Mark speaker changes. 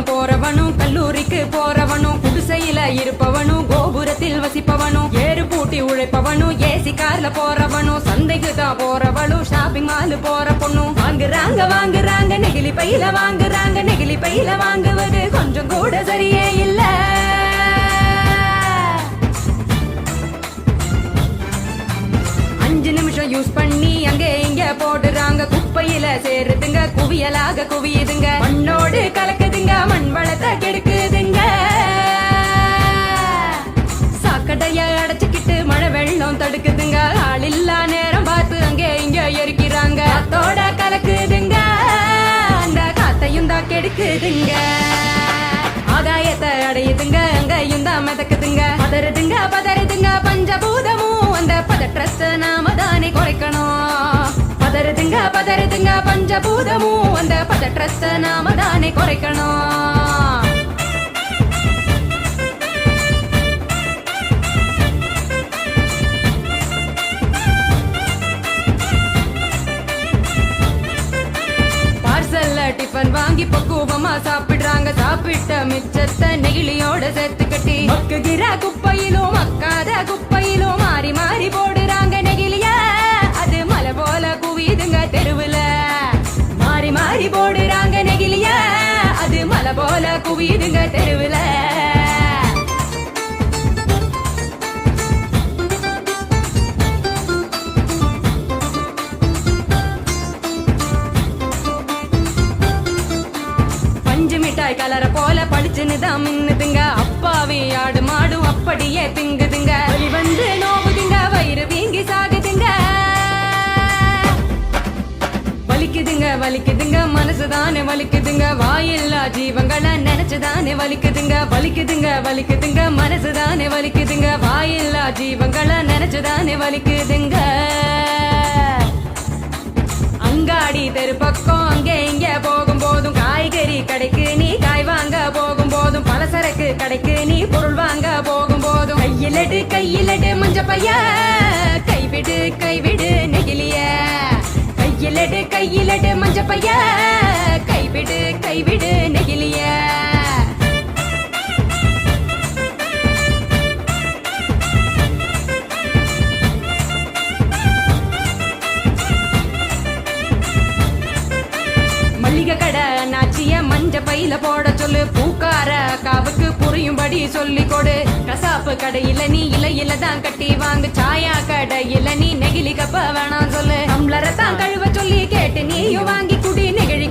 Speaker 1: பள்ளிக்கூடம் போறவனும் கல்லூரிக்கு போறவனும் குடிசையில இருப்பவனும் கோபுரத்தில் வசிப்பவனும் ஏறு பூட்டி உழைப்பவனும் ஏசி கார்ல போறவனும் சந்தைக்கு தான் போறவளும் ஷாப்பிங் மால் போற பொண்ணும் வாங்குறாங்க நெகிழி பையில வாங்குவது கொஞ்சம் கூட சரியே இல்ல. நிமிஷம் யூஸ் பண்ணி அங்கே இங்க போடுறாங்க குப்பையில சேருதுங்க குவியலாக குவியுதுங்க மண்ணோடு கலக்குதுங்க மண் வளத்தை கெடுக்குதுங்க. சாக்கடைய அடைச்சுக்கிட்டு மழை வெள்ளம் தடுக்குதுங்க ஆளில்லா நேரம் பார்த்து அங்கே இங்க எரிக்கிறாங்க காத்தோட கலக்குதுங்க அந்த காத்தையும் தான் கெடுக்குதுங்க. ஆதாயத்தை அடையுதுங்க அங்கையும் தான் மிதக்குதுங்க பதறுதுங்க பஞ்சபூதமும் அந்த பதற்றத்தை நாம தானே குறைக்கணும். பதறுதுங்க பஞ்சபூதமும் அந்த பதற்றத்தை நாம தானே குறைக்கணும். டிஃபன் வாங்கி பக்குவமா சாப்பிடுறாங்க சாப்பிட்ட மிச்சத்தை நெகிழியோட சேர்த்து கட்டி மக்குகிற குப்பையிலும் மக்காத குப்பையிலும் மாறி மாறி போடுறாங்க நெகிழிய அது மலை போல குவியுதுங்க தெருவுல மாறி மாறி போடுறாங்க நெகிழிய அது மலை போல குவியுதுங்க தெருவுல. மிட்டாய் கலர போல பளிச்சுன்னு தான் மின்னுதுங்க அப்பாவி ஆடு மாடும் அப்படியே திங்குதுங்க வலி வந்து நோவுதுங்க வயிறு வீங்கி சாகுதுங்க வலிக்குதுங்க மனசுதானே வலிக்குதுங்க வாயில்லா ஜீவங்களை நினைச்சுதானே வலிக்குதுங்க மனசுதானே வலிக்குதுங்க வாயில்லா ஜீவங்களை நினைச்சுதானே வலிக்குதுங்க. அங்காடி தெரு பக்கம் அங்கே இங்க போகும் போதும் காய்கறி கடைக்கு நீ காய் வாங்க போகும் போதும் பலசரக்கு கடைக்கு நீ பொருள் வாங்க போகும் போதும் கையிலடு மஞ்ச பைய கைவிடு நெகிழிய கையிலடு மஞ்ச பைய கைவிடு நெகிழிய. மல்லிகை கடை நாச்சிய மஞ்ச பையில போட சொல்லு பூக்கார காவுக்கு புரியும்படி சொல்லி கொடு கசாப்பு கடையில நீ இலையில தான் கட்டி வாங்கு சாயா கடையில நீ நெகிழி கப்ப வேணாம் சொல்லு டம்ளரை தான் கழுவ சொல்லி கேட்டு நீயும் வாங்கி குடி நெகிழி